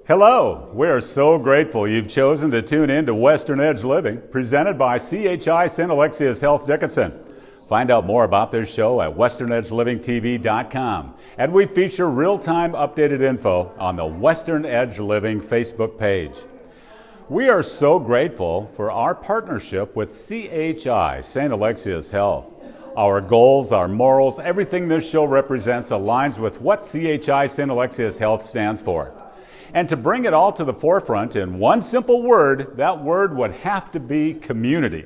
Hello, we are so grateful you've chosen to tune in to Western Edge Living, presented by CHI St. Alexius Health Dickinson. Find out more about this show at westernedgelivingtv.com, and we feature real-time updated info on the Western Edge Living Facebook page. We are so grateful for our partnership with CHI St. Alexius Health. Our goals, our morals, everything this show represents aligns with what CHI St. Alexius Health stands for. And to bring it all to the forefront in one simple word, that word would have to be community.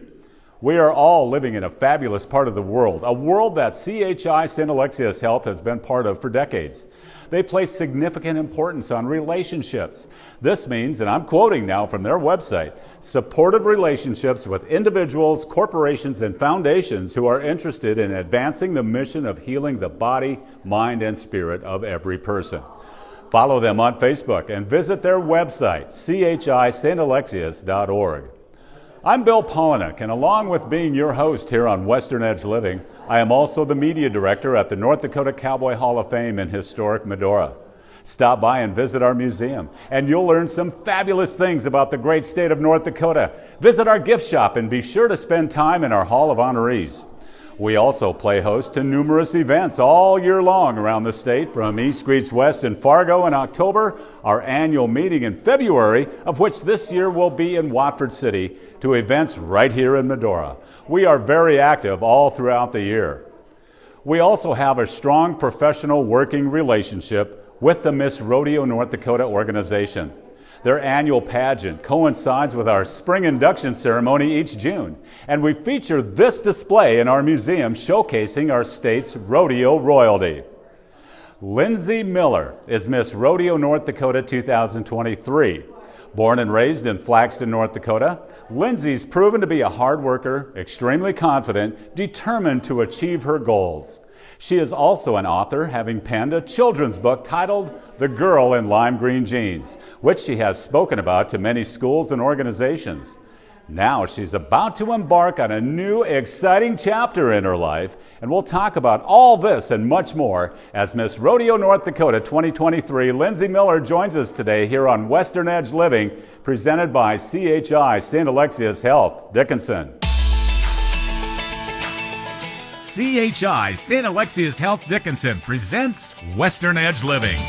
We are all living in a fabulous part of the world, a world that CHI St. Alexius Health has been part of for decades. They place significant importance on relationships. This means, and I'm quoting now from their website, supportive relationships with individuals, corporations, and foundations who are interested in advancing the mission of healing the body, mind, and spirit of every person. Follow them on Facebook and visit their website, chisaintalexius.org. I'm Bill Polinick, and along with being your host here on Western Edge Living, I am also the media director at the North Dakota Cowboy Hall of Fame in historic Medora. Stop by and visit our museum, and you'll learn some fabulous things about the great state of North Dakota. Visit our gift shop and be sure to spend time in our Hall of Honorees. We also play host to numerous events all year long around the state, from East Greets West in Fargo in October, our annual meeting in February, of which this year will be in Watford City, to events right here in Medora. We are very active all throughout the year. We also have a strong professional working relationship with the Miss Rodeo North Dakota organization. Their annual pageant coincides with our spring induction ceremony each June, and we feature this display in our museum showcasing our state's rodeo royalty. Lindsey Miller is Miss Rodeo North Dakota 2023. Born and raised in Flaxton, North Dakota, Lindsey's proven to be a hard worker, extremely confident, determined to achieve her goals. She is also an author, having penned a children's book titled The Girl in Lime Green Jeans, which she has spoken about to many schools and organizations. Now she's about to embark on a new, exciting chapter in her life, and we'll talk about all this and much more as Miss Rodeo North Dakota 2023 Lindsey Miller joins us today here on Western Edge Living, presented by CHI St. Alexius Health Dickinson. CHI St. Alexius Health Dickinson presents Western Edge Living.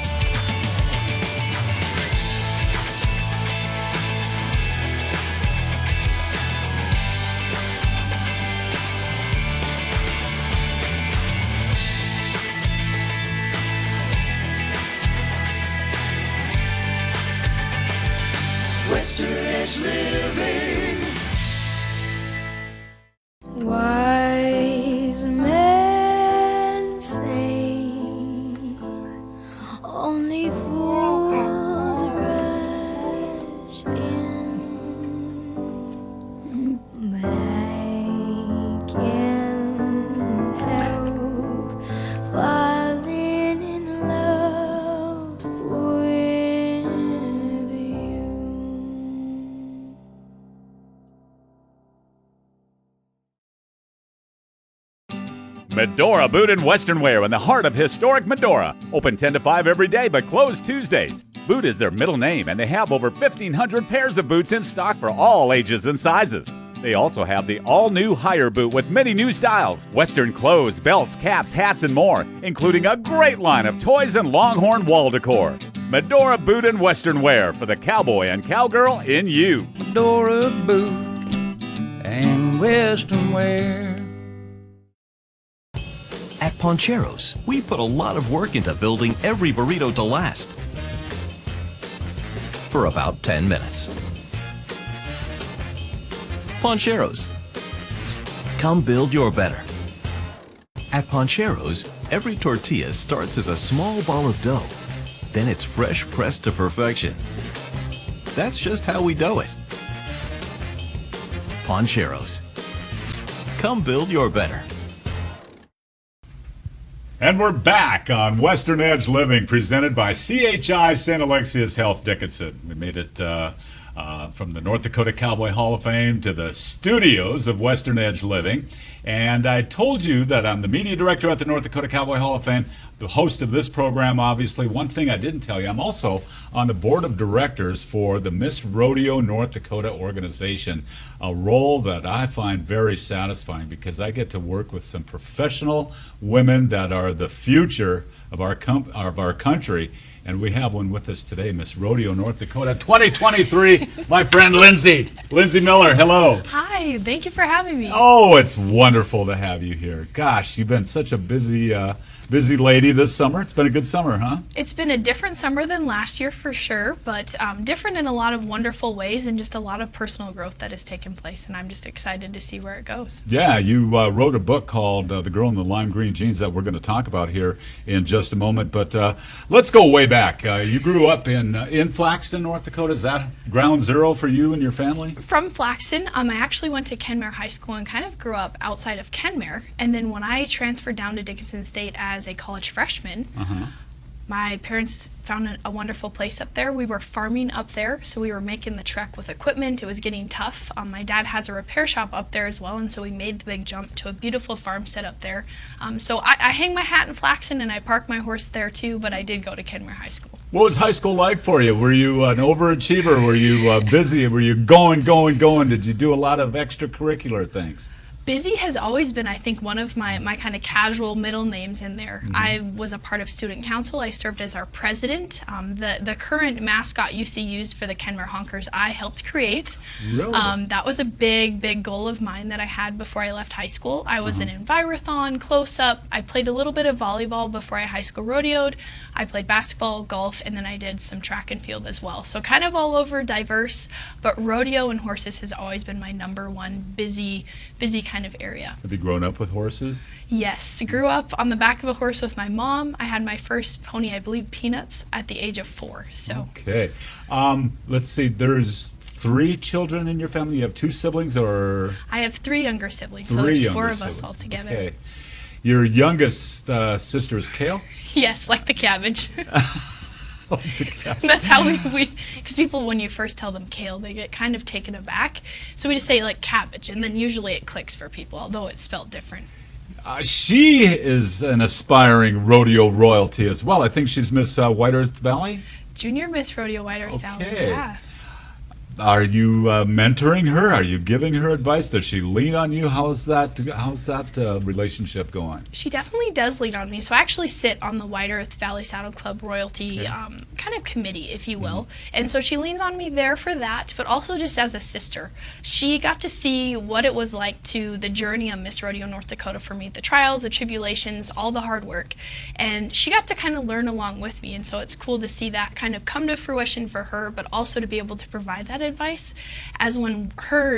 Western Edge Living. Wise men say only fools rush in, but I can't help falling in love with you. Medora Boot and Western Wear in the heart of historic Medora. Open 10 to 5 every day, but closed Tuesdays. Boot is their middle name, and they have over 1,500 pairs of boots in stock for all ages and sizes. They also have the all-new Higher Boot with many new styles, Western clothes, belts, caps, hats, and more, including a great line of toys and Longhorn wall decor. Medora Boot and Western Wear for the cowboy and cowgirl in you. Medora Boot and Western Wear. At Pancheros, we put a lot of work into building every burrito to last for about 10 minutes. Pancheros, come build your better. At Pancheros, every tortilla starts as a small ball of dough. Then it's fresh pressed to perfection. That's just how we do it. Pancheros, come build your better. And we're back on Western Edge Living, presented by CHI St. Alexius Health Dickinson. We made it from the North Dakota Cowboy Hall of Fame to the studios of Western Edge Living. And I told you that I'm the media director at the North Dakota Cowboy Hall of Fame, the host of this program, obviously. One thing I didn't tell you, I'm also on the board of directors for the Miss Rodeo North Dakota organization, a role that I find very satisfying because I get to work with some professional women that are the future of our country. And we have one with us today, Miss Rodeo North Dakota 2023, my friend Lindsey Miller. Hello. Hi, thank you for having me. Oh, it's wonderful to have you here. Gosh, you've been such a busy lady this summer. It's been a good summer, huh? It's been a different summer than last year for sure, but different in a lot of wonderful ways and just a lot of personal growth that has taken place, and I'm just excited to see where it goes. Yeah, you wrote a book called The Girl in the Lime Green Jeans that we're going to talk about here in just a moment, but let's go way back. You grew up in Flaxton, North Dakota. Is that ground zero for you and your family? From Flaxton, I actually went to Kenmare High School and kind of grew up outside of Kenmare, and then when I transferred down to Dickinson State as a college freshman, my parents found a wonderful place up there. We were farming up there, so we were making the trek with equipment. It was getting tough. My dad has a repair shop up there as well, and so we made the big jump to a beautiful farmstead up there. So I hang my hat in Flaxton, and I park my horse there too, but I did go to Kenmare High School. What was high school like for you? Were you an overachiever? Were you busy? Were you going? Did you do a lot of extracurricular things? Busy has always been, I think, one of my kind of casual middle names in there. I was a part of student council. I served as our president. The current mascot you see used for the Kenmare Honkers, I helped create. Really? That was a big goal of mine that I had before I left high school. I was an envirothon, close-up. I played a little bit of volleyball before I high school rodeoed. I played basketball, golf, and then I did some track and field as well. So kind of all over, diverse, but rodeo and horses has always been my number one busy kind of area. Have you grown up with horses? Yes, grew up on the back of a horse with my mom. I had my first pony, I believe, Peanuts, at the age of 4. So. Okay. Let's see, there's 3 children in your family. You have 2 siblings, or? I have 3 younger siblings, so there's 4 of us all together. Okay. Your youngest sister is Kale? Yes, like the cabbage. That's how we because people, when you first tell them kale, they get kind of taken aback. So we just say like cabbage, and then usually it clicks for people, although it's spelled different. She is an aspiring rodeo royalty as well. I think she's Miss White Earth Valley? Junior Miss Rodeo White Earth Valley, yeah. Are you mentoring her? Are you giving her advice? Does she lean on you? How's that relationship going? She definitely does lean on me. So I actually sit on the White Earth Valley Saddle Club royalty kind of committee, if you will. And so she leans on me there for that, but also just as a sister. She got to see what it was like to the journey of Miss Rodeo North Dakota for me, the trials, the tribulations, all the hard work. And she got to kind of learn along with me. And so it's cool to see that kind of come to fruition for her, but also to be able to provide that advice. As when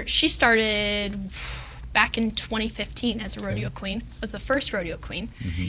she started back in 2015 as a rodeo queen, was the first rodeo queen,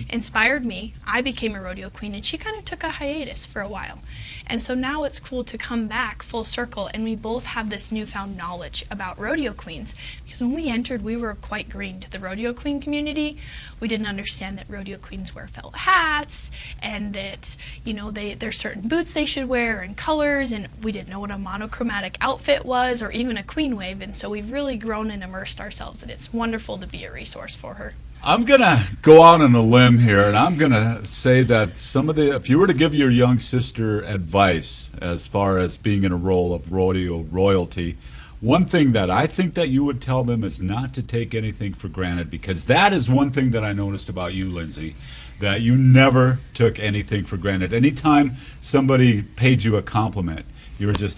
inspired me. I became a rodeo queen, and she kind of took a hiatus for a while. And so now it's cool to come back full circle, and we both have this newfound knowledge about rodeo queens, because when we entered, we were quite green to the rodeo queen community. We didn't understand that rodeo queens wear felt hats, and that, you know, there's certain boots they should wear and colors, and we didn't know what a monochromatic outfit was or even a queen wave. And so we've really grown and immersed ourselves, and it's wonderful to be a resource for her. I'm going to go out on a limb here, and I'm going to say that if you were to give your young sister advice as far as being in a role of rodeo royalty, one thing that I think that you would tell them is not to take anything for granted, because that is one thing that I noticed about you, Lindsey, that you never took anything for granted. Anytime somebody paid you a compliment, you were just,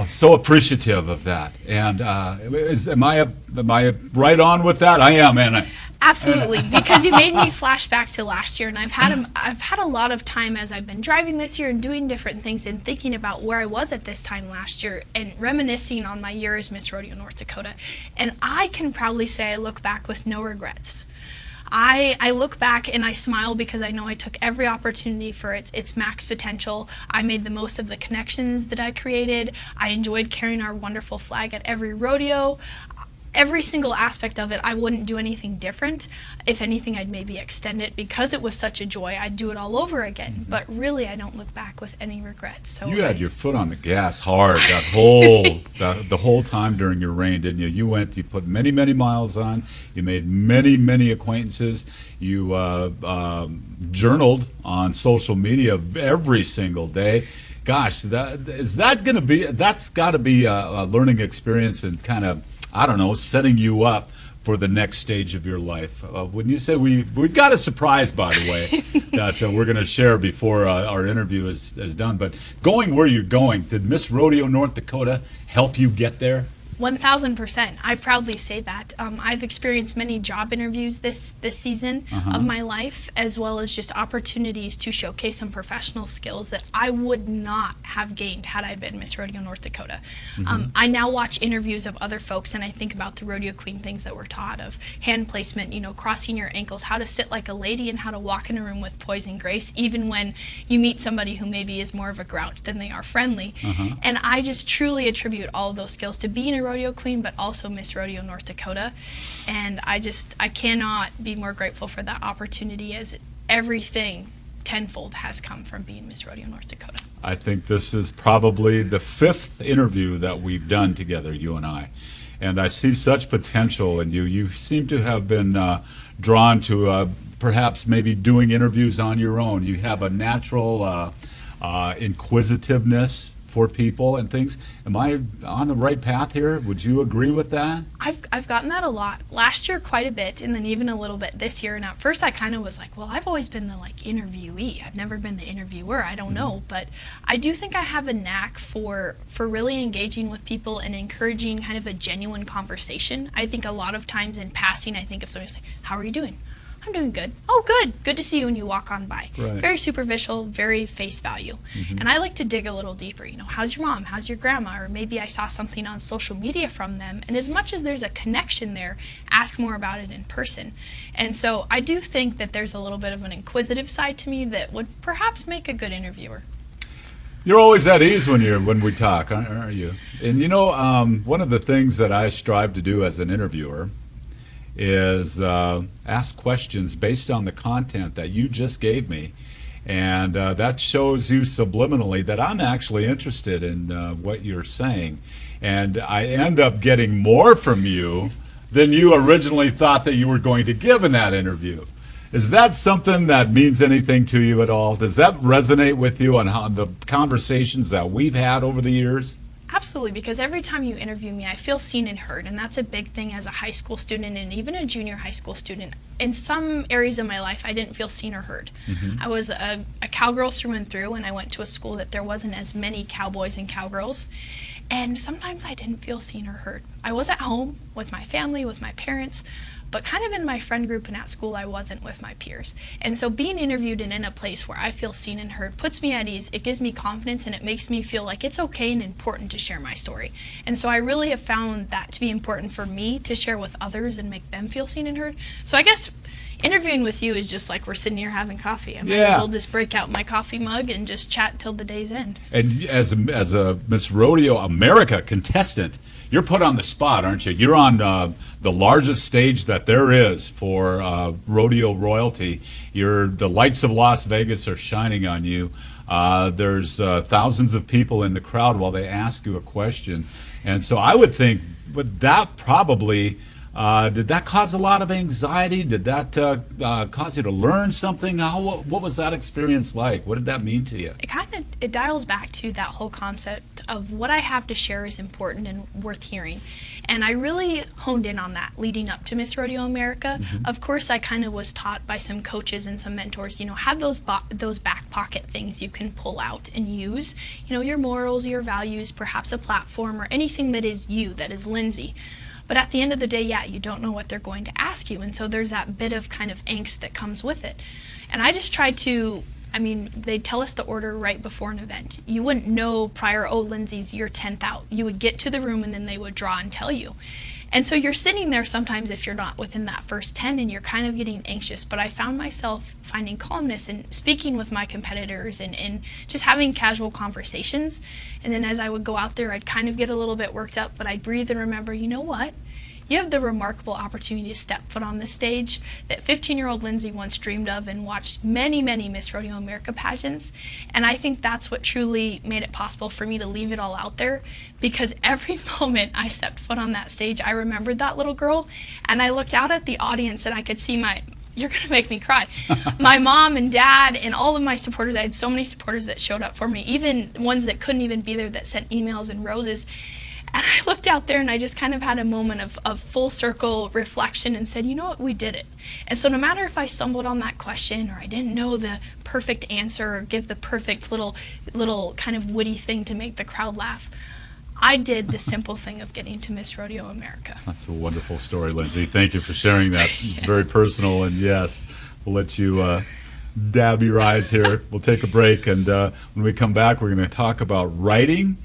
so appreciative of that. And am I right on with that? I am, and Absolutely, because you made me flash back to last year, and I've had a lot of time as I've been driving this year and doing different things and thinking about where I was at this time last year and reminiscing on my year as Miss Rodeo North Dakota. And I can proudly say I look back with no regrets. I look back and I smile because I know I took every opportunity for its max potential. I made the most of the connections that I created. I enjoyed carrying our wonderful flag at every rodeo. every single aspect of it, I wouldn't do anything different. If anything, I'd maybe extend it because it was such a joy. I'd do it all over again. But really, I don't look back with any regrets. So You had your foot on the gas hard that whole the whole time during your reign, didn't you? You put many, many miles on. You made many, many acquaintances. You journaled on social media every single day. Gosh, that's got to be a learning experience and kind of, I don't know, setting you up for the next stage of your life. When you say we've got a surprise, by the way, that we're going to share before our interview is done. But going where you're going, did Miss Rodeo North Dakota help you get there? 1000%. I proudly say that. I've experienced many job interviews this season of my life, as well as just opportunities to showcase some professional skills that I would not have gained had I been Miss Rodeo North Dakota. I now watch interviews of other folks and I think about the rodeo queen things that we're taught of hand placement, crossing your ankles, how to sit like a lady, and how to walk in a room with poise and grace, even when you meet somebody who maybe is more of a grouch than they are friendly. And I just truly attribute all of those skills to being a rodeo queen, but also Miss Rodeo North Dakota. And I cannot be more grateful for that opportunity, as everything tenfold has come from being Miss Rodeo North Dakota. I think this is probably the 5th interview that we've done together, you and I. And I see such potential in you. You seem to have been drawn to perhaps maybe doing interviews on your own. You have a natural inquisitiveness for people and things. Am I on the right path here? Would you agree with that? I've gotten that a lot. Last year quite a bit, and then even a little bit this year. And at first I kind of was like, well, I've always been the interviewee. I've never been the interviewer. I don't know. But I do think I have a knack for really engaging with people and encouraging kind of a genuine conversation. I think a lot of times in passing, I think of somebody saying, how are you doing? I'm doing good. Oh, good. Good to see you when you walk on by. Right. Very superficial, very face value. And I like to dig a little deeper. How's your mom? How's your grandma? Or maybe I saw something on social media from them. And as much as there's a connection there, ask more about it in person. And so I do think that there's a little bit of an inquisitive side to me that would perhaps make a good interviewer. You're always at ease when we talk, aren't you? And one of the things that I strive to do as an interviewer is ask questions based on the content that you just gave me, and that shows you subliminally that I'm actually interested in what you're saying, and I end up getting more from you than you originally thought that you were going to give in that interview. Is that something that means anything to you at all? Does that resonate with you on how the conversations that we've had over the years? Absolutely, because every time you interview me, I feel seen and heard, and that's a big thing as a high school student and even a junior high school student. In some areas of my life, I didn't feel seen or heard. I was a cowgirl through and through, and I went to a school that there wasn't as many cowboys and cowgirls, and sometimes I didn't feel seen or heard. I was at home with my family, with my parents, but kind of in my friend group and at school, I wasn't with my peers. And so being interviewed and in a place where I feel seen and heard puts me at ease. It gives me confidence, and it makes me feel like it's okay and important to share my story. And so I really have found that to be important for me to share with others and make them feel seen and heard. So I guess interviewing with you is just like we're sitting here having coffee. I might as well just break out my coffee mug and just chat till the day's end. And as a Miss Rodeo America contestant, you're put on the spot, aren't you? You're on the largest stage that there is for rodeo royalty. The lights of Las Vegas are shining on you. There's thousands of people in the crowd while they ask you a question. And so I would think, but that probably, did that cause a lot of anxiety? Did that cause you to learn something? What was that experience like? What did that mean to you? It dials back to that whole concept of what I have to share is important and worth hearing. And I really honed in on that leading up to Miss Rodeo America. Of course, I kind of was taught by some coaches and some mentors, have those back pocket things you can pull out and use, your morals, your values, perhaps a platform or anything that is you, that is Lindsey. But at the end of the day, you don't know what they're going to ask you. And so there's that bit of kind of angst that comes with it. And I just tried to, they'd tell us the order right before an event. You wouldn't know prior, Lindsey's, you're 10th out. You would get to the room and then they would draw and tell you. And so you're sitting there sometimes if you're not within that first 10 and you're kind of getting anxious. But I found myself finding calmness and speaking with my competitors and just having casual conversations. And then as I would go out there, I'd kind of get a little bit worked up, but I'd breathe and remember, you know what? you have the remarkable opportunity to step foot on this stage that 15-year-old Lindsey once dreamed of and watched many, many Miss Rodeo America pageants. And I think that's what truly made it possible for me to leave it all out there, because every moment I stepped foot on that stage, I remembered that little girl, and I looked out at the audience and I could see you're going to make me cry. My mom and dad and all of my supporters. I had so many supporters that showed up for me, even ones that couldn't even be there that sent emails and roses. And I looked out there and I just kind of had a moment of full circle reflection and said, you know what, we did it. And so no matter if I stumbled on that question or I didn't know the perfect answer or give the perfect little kind of witty thing to make the crowd laugh, I did the simple thing of getting to Miss Rodeo America. That's a wonderful story, Lindsey. Thank you for sharing that. It's Yes. very personal, and yes, we'll let you dab your eyes here. We'll take a break, and when we come back, we're going to talk about writing,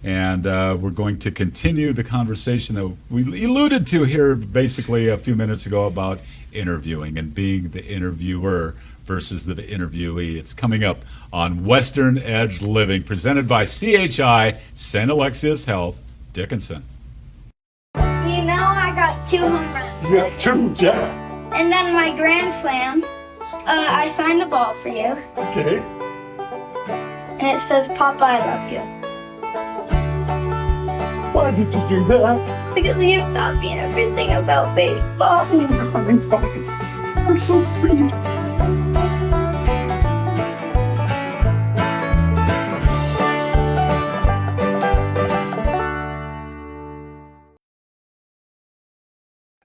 and we're going to continue the conversation that we alluded to here basically a few minutes ago about interviewing and being the interviewer versus the interviewee. It's coming up on Western Edge Living, presented by CHI, St. Alexius Health, Dickinson. You know I got 2 home runs. You got 2 jacks. And then my grand slam, I signed the ball for you. Okay. And it says, Papa, I love you. Why did you do that? Because you taught me everything about baseball. I'm so sweet.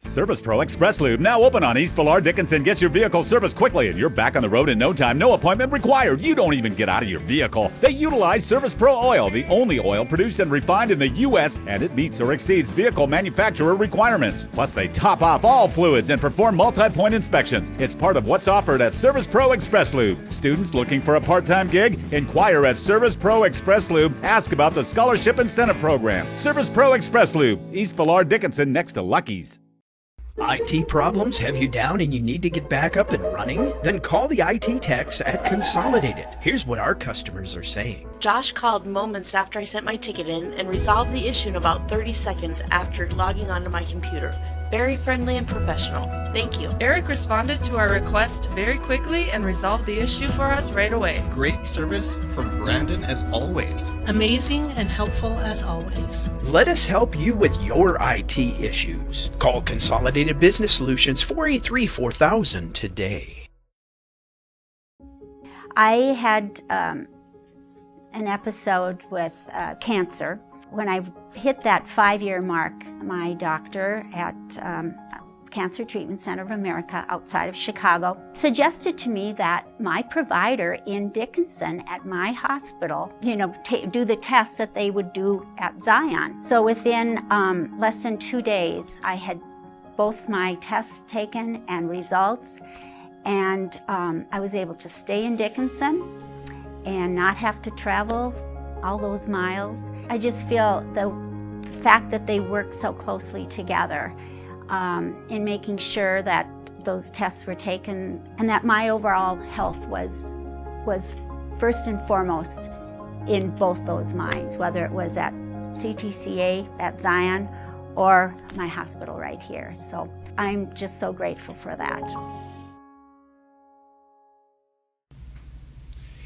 Service Pro Express Lube, now open on East Villar Dickinson, gets your vehicle serviced quickly and you're back on the road in no time. No appointment required. You don't even get out of your vehicle. They utilize Service Pro oil, the only oil produced and refined in the U.S., and it meets or exceeds vehicle manufacturer requirements. Plus, they top off all fluids and perform multi-point inspections. It's part of what's offered at Service Pro Express Lube. Students looking for a part-time gig? Inquire at Service Pro Express Lube. Ask about the Scholarship Incentive Program. Service Pro Express Lube, East Villar Dickinson, next to Lucky's. IT problems have you down and you need to get back up and running? Then call the IT techs at Consolidated. Here's what our customers are saying. Josh called moments after I sent my ticket in and resolved the issue in about 30 seconds after logging onto my computer. Very friendly and professional. Thank you. Eric responded to our request very quickly and resolved the issue for us right away. Great service from Brandon as always. Amazing and helpful as always. Let us help you with your IT issues. Call Consolidated Business Solutions 483-4000 today. I had an episode with cancer. When I hit that 5-year mark, my doctor at Cancer Treatment Center of America outside of Chicago suggested to me that my provider in Dickinson at my hospital, do the tests that they would do at Zion. So within less than 2 days, I had both my tests taken and results, and I was able to stay in Dickinson and not have to travel all those miles. I just feel the fact that they work so closely together in making sure that those tests were taken and that my overall health was first and foremost in both those minds, whether it was at CTCA at Zion or my hospital right here. So I'm just so grateful for that.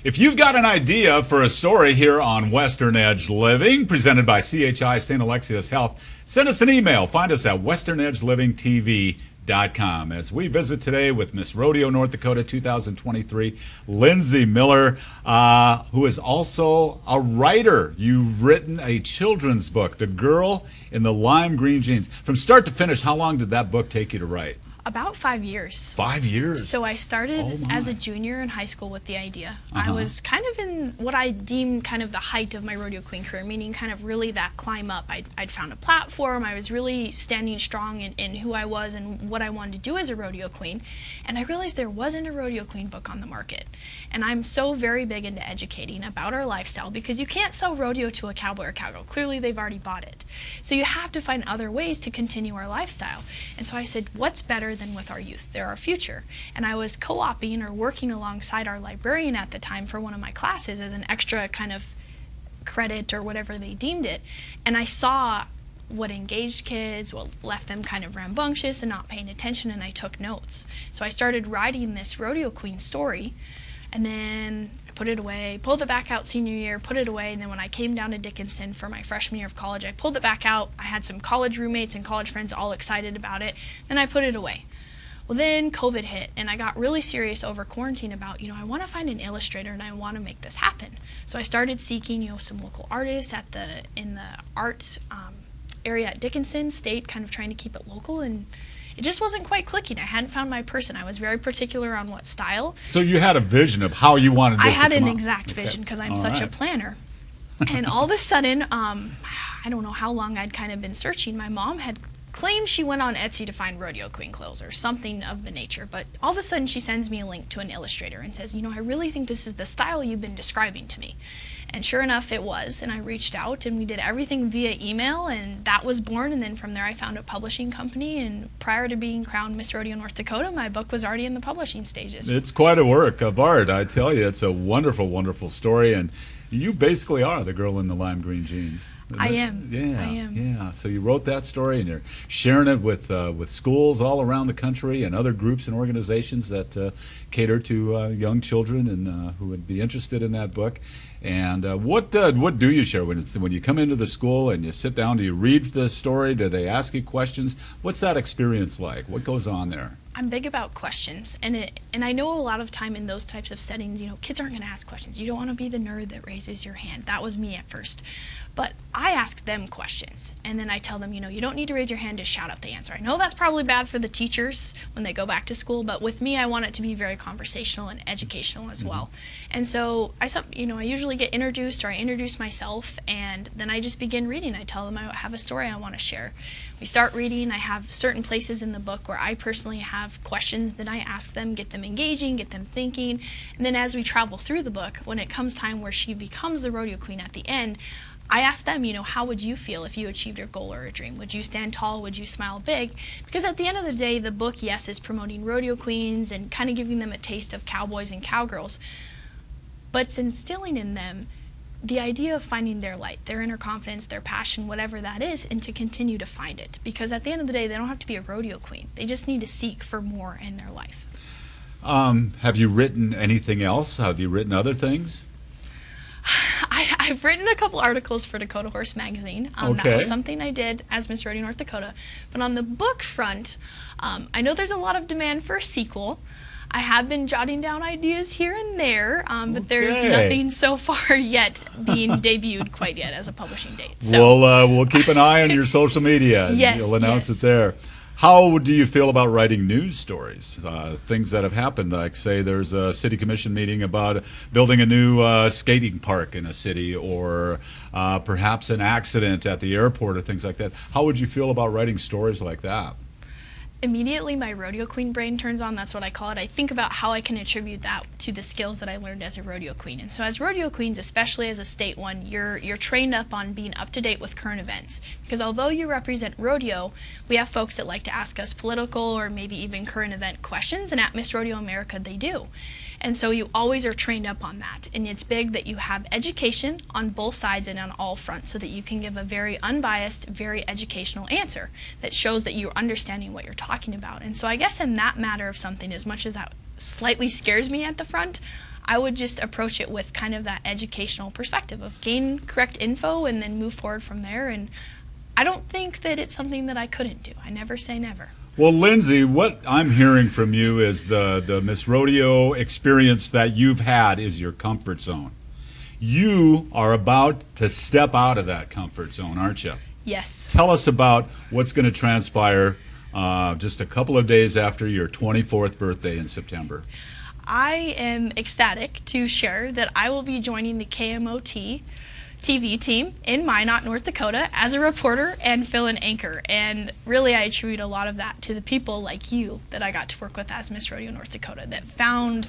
If you've got an idea for a story here on Western Edge Living, presented by CHI St. Alexius Health, send us an email. Find us at westernedgelivingtv.com. As we visit today with Miss Rodeo North Dakota 2023, Lindsey Miller, who is also a writer. You've written a children's book, The Girl in the Lime Green Jeans. From start to finish, how long did that book take you to write? About 5 years. 5 years? So I started as a junior in high school with the idea. I was kind of in what I deemed kind of the height of my rodeo queen career, meaning kind of really that climb up. I'd found a platform. I was really standing strong in who I was and what I wanted to do as a rodeo queen. And I realized there wasn't a rodeo queen book on the market. And I'm so very big into educating about our lifestyle because you can't sell rodeo to a cowboy or cowgirl. Clearly they've already bought it. So you have to find other ways to continue our lifestyle. And so I said, what's better than with our youth? They're our future. And I was co-oping or working alongside our librarian at the time for one of my classes as an extra kind of credit or whatever they deemed it. And I saw what engaged kids, what left them kind of rambunctious and not paying attention, and I took notes. So I started writing this rodeo queen story, and then I put it away, pulled it back out senior year, put it away, and then when I came down to Dickinson for my freshman year of college, I pulled it back out. I had some college roommates and college friends all excited about it, then I put it away. Well, then COVID hit, and I got really serious over quarantine about, I want to find an illustrator and I want to make this happen. So I started seeking, some local artists in the art area at Dickinson State, kind of trying to keep it local, and it just wasn't quite clicking. I hadn't found my person. I was very particular on what style. So you had a vision of how you wanted this I had to come an out. exact vision because I'm All such a right. planner. And all of a sudden, I don't know how long I'd kind of been searching. My mom had claimed she went on Etsy to find rodeo queen clothes or something of the nature, but all of a sudden she sends me a link to an illustrator and says, I really think this is the style you've been describing to me. And sure enough, it was, and I reached out and we did everything via email, and that was born. And then from there I found a publishing company, and prior to being crowned Miss Rodeo North Dakota, my book was already in the publishing stages. It's quite a work of art, I tell you. It's a wonderful, wonderful story, and you basically are the girl in the lime green jeans. I am. Yeah, I am. Yeah. So you wrote that story, and you're sharing it with schools all around the country and other groups and organizations that cater to young children and who would be interested in that book. And what do you share when you come into the school and you sit down? Do you read the story? Do they ask you questions? What's that experience like? What goes on there? I'm big about questions, and I know a lot of time in those types of settings, kids aren't going to ask questions. You don't want to be the nerd that raises your hand. That was me at first. But I ask them questions, and then I tell them, you don't need to raise your hand to shout out the answer. I know that's probably bad for the teachers when they go back to school, but with me, I want it to be very conversational and educational as well. And so I usually get introduced, or I introduce myself, and then I just begin reading. I tell them I have a story I want to share. We start reading. I have certain places in the book where I personally have questions that I ask them, get them engaging, get them thinking. And then as we travel through the book, when it comes time where she becomes the rodeo queen at the end, I ask them, how would you feel if you achieved your goal or a dream? Would you stand tall? Would you smile big? Because at the end of the day, the book, yes, is promoting rodeo queens and kind of giving them a taste of cowboys and cowgirls, but it's instilling in them the idea of finding their light, their inner confidence, their passion, whatever that is, and to continue to find it. Because at the end of the day, they don't have to be a rodeo queen. They just need to seek for more in their life. Have you written anything else? Have you written other things? I've written a couple articles for Dakota Horse Magazine. That was something I did as Miss Rodeo North Dakota. But on the book front, I know there's a lot of demand for a sequel. I have been jotting down ideas here and there, but there's nothing so far yet being debuted quite yet as a publishing date. So. We'll keep an eye on your social media, and Yes, you'll announce yes. it there. How do you feel about writing news stories, things that have happened, like say there's a city commission meeting about building a new skating park in a city, or perhaps an accident at the airport or things like that? How would you feel about writing stories like that? Immediately my rodeo queen brain turns on. That's what I call it. I think about how I can attribute that to the skills that I learned as a rodeo queen. And so as rodeo queens, especially as a state one, you're trained up on being up to date with current events. Because although you represent rodeo, we have folks that like to ask us political or maybe even current event questions, and at Miss Rodeo America they do. And so you always are trained up on that. And it's big that you have education on both sides and on all fronts, so that you can give a very unbiased, very educational answer that shows that you're understanding what you're talking about. And so I guess in that matter of something, as much as that slightly scares me at the front, I would just approach it with kind of that educational perspective of gain correct info and then move forward from there. And I don't think that it's something that I couldn't do. I never say never. Well, Lindsey, what I'm hearing from you is the Miss Rodeo experience that you've had is your comfort zone. You are about to step out of that comfort zone, aren't you? Yes. Tell us about what's going to transpire just a couple of days after your 24th birthday in September. I am ecstatic to share that I will be joining the KMOT TV team in Minot, North Dakota as a reporter and fill-in anchor. And really I attribute a lot of that to the people like you that I got to work with as Miss Rodeo North Dakota that found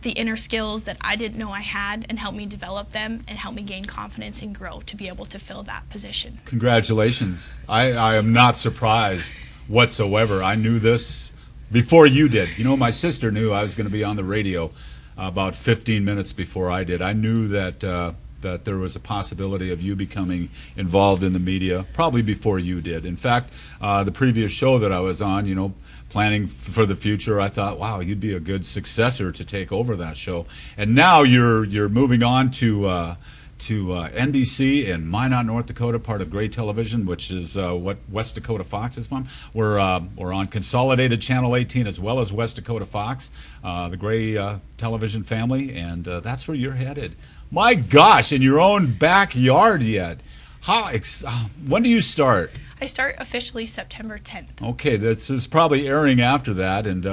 the inner skills that I didn't know I had and helped me develop them and help me gain confidence and grow to be able to fill that position. Congratulations. I am not surprised whatsoever. I knew this before you did. You know, my sister knew I was going to be on the radio about 15 minutes before I did. I knew that that there was a possibility of you becoming involved in the media, probably before you did. In fact, the previous show that I was on, you know, planning for the future, I thought, wow, you'd be a good successor to take over that show. And now you're moving on to NBC in Minot, North Dakota, part of Gray Television, which is what West Dakota Fox is from. We're on Consolidated Channel 18 as well as West Dakota Fox, the Gray Television family, and that's where you're headed. My gosh, in your own backyard yet. When do you start? I start officially September 10th. Okay, this is probably airing after that, and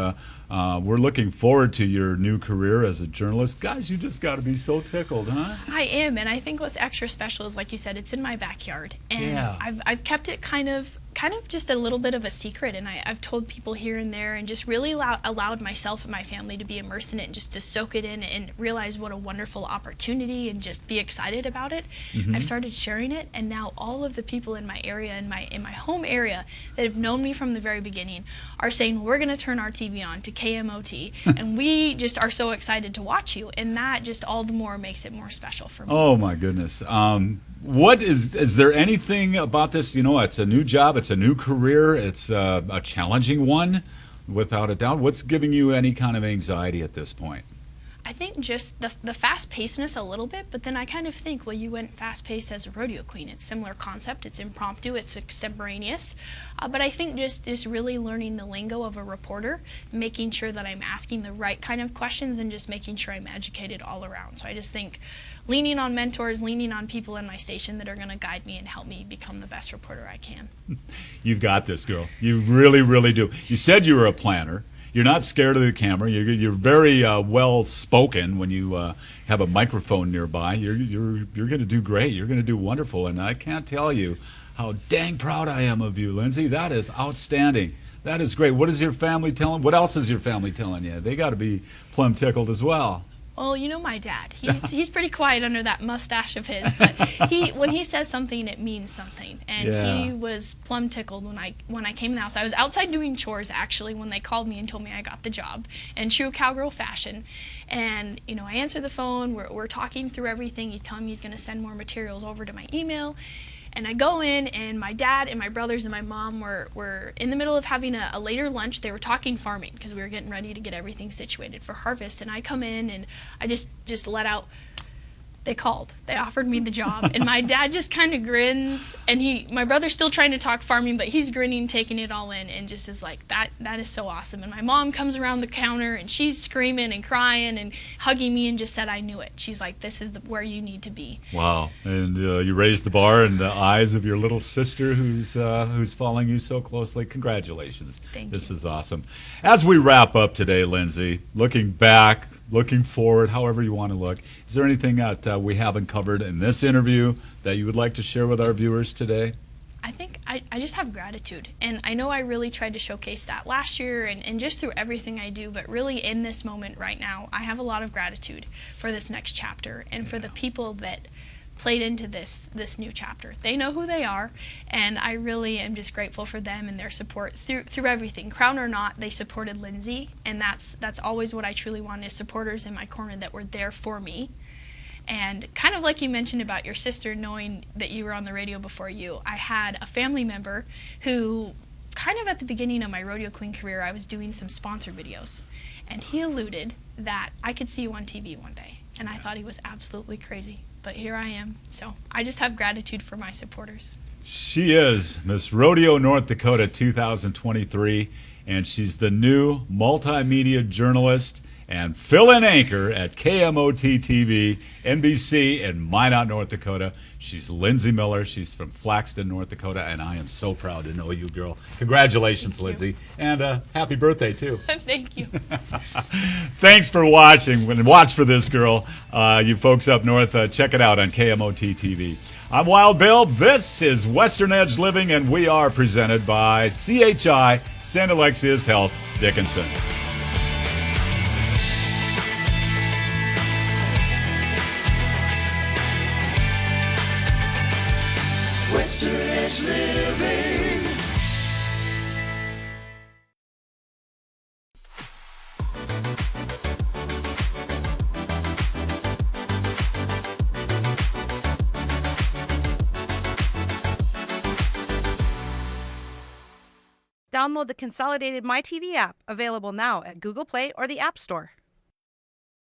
we're looking forward to your new career as a journalist. Guys, you just got to be so tickled, huh? I am, and I think what's extra special is, like you said, it's in my backyard, and I've kept it kind of just a little bit of a secret, and I've told people here and there, and just really allowed myself and my family to be immersed in it and just to soak it in and realize what a wonderful opportunity and just be excited about it. I've started sharing it, and now all of the people in my area, in my home area, that have known me from the very beginning are saying, we're going to turn our TV on to KMOT, and we just are so excited to watch you, and that just all the more makes it more special for me. Oh my goodness. What is there anything about this, you know, it's a new job, it's a new career, it's a challenging one, without a doubt. What's giving you any kind of anxiety at this point? I think just the fast-pacedness a little bit, but then I kind of think, well, you went fast-paced as a rodeo queen. It's similar concept, it's impromptu, it's extemporaneous, but I think just really learning the lingo of a reporter, making sure that I'm asking the right kind of questions and just making sure I'm educated all around. So I just think leaning on mentors, leaning on people in my station that are going to guide me and help me become the best reporter I can. You've got this, girl. You really, really do. You said you were a planner. You're not scared of the camera. You're very well spoken when you have a microphone nearby. You're going to do great. You're going to do wonderful. And I can't tell you how dang proud I am of you, Lindsey. That is outstanding. That is great. What is your family telling? What else is your family telling you? They got to be plumb tickled as well. Well, you know my dad. He's pretty quiet under that mustache of his, but when he says something, it means something. And he was plumb tickled when I came in the house. I was outside doing chores actually when they called me and told me I got the job, in true cowgirl fashion. And you know, I answered the phone. We're talking through everything. He's telling me he's going to send more materials over to my email. And I go in, and my dad and my brothers and my mom were in the middle of having a later lunch. They were talking farming because we were getting ready to get everything situated for harvest. And I come in, and I just let out, they called. They offered me the job. And my dad just kind of grins. And my brother's still trying to talk farming, but he's grinning, taking it all in, and just is like, that is so awesome. And my mom comes around the counter, and she's screaming and crying and hugging me and just said, I knew it. She's like, this is where you need to be. Wow. And you raised the bar in the eyes of your little sister who's following you so closely. Congratulations. Thank you. This is awesome. As we wrap up today, Lindsey, looking back, looking forward, however you want to look, is there anything that we haven't covered in this interview that you would like to share with our viewers today? I think I just have gratitude, and I know I really tried to showcase that last year and just through everything I do, but really in this moment right now, I have a lot of gratitude for this next chapter and for the people that played into this new chapter. They know who they are, and I really am just grateful for them and their support through everything. Crown or not, they supported Lindsey, and that's always what I truly want, is supporters in my corner that were there for me. And kind of like you mentioned about your sister knowing that you were on the radio before you, I had a family member who, kind of at the beginning of my rodeo queen career, I was doing some sponsored videos, and he alluded that I could see you on TV one day, and I thought he was absolutely crazy. But here I am, so I just have gratitude for my supporters. She is Miss Rodeo North Dakota 2023, and she's the new multimedia journalist and fill-in anchor at KMOT TV, NBC in Minot, North Dakota. She's Lindsey Miller. She's from Flaxton, North Dakota, and I am so proud to know you, girl. Congratulations, Lindsey, and happy birthday, too. Thank you. Thanks for watching. And watch for this, girl. You folks up north, check it out on KMOT TV. I'm Wild Bill. This is Western Edge Living, and we are presented by CHI, St. Alexia's Health, Dickinson. Western Edge Living. Download the Consolidated My TV app, available now at Google Play or the App Store.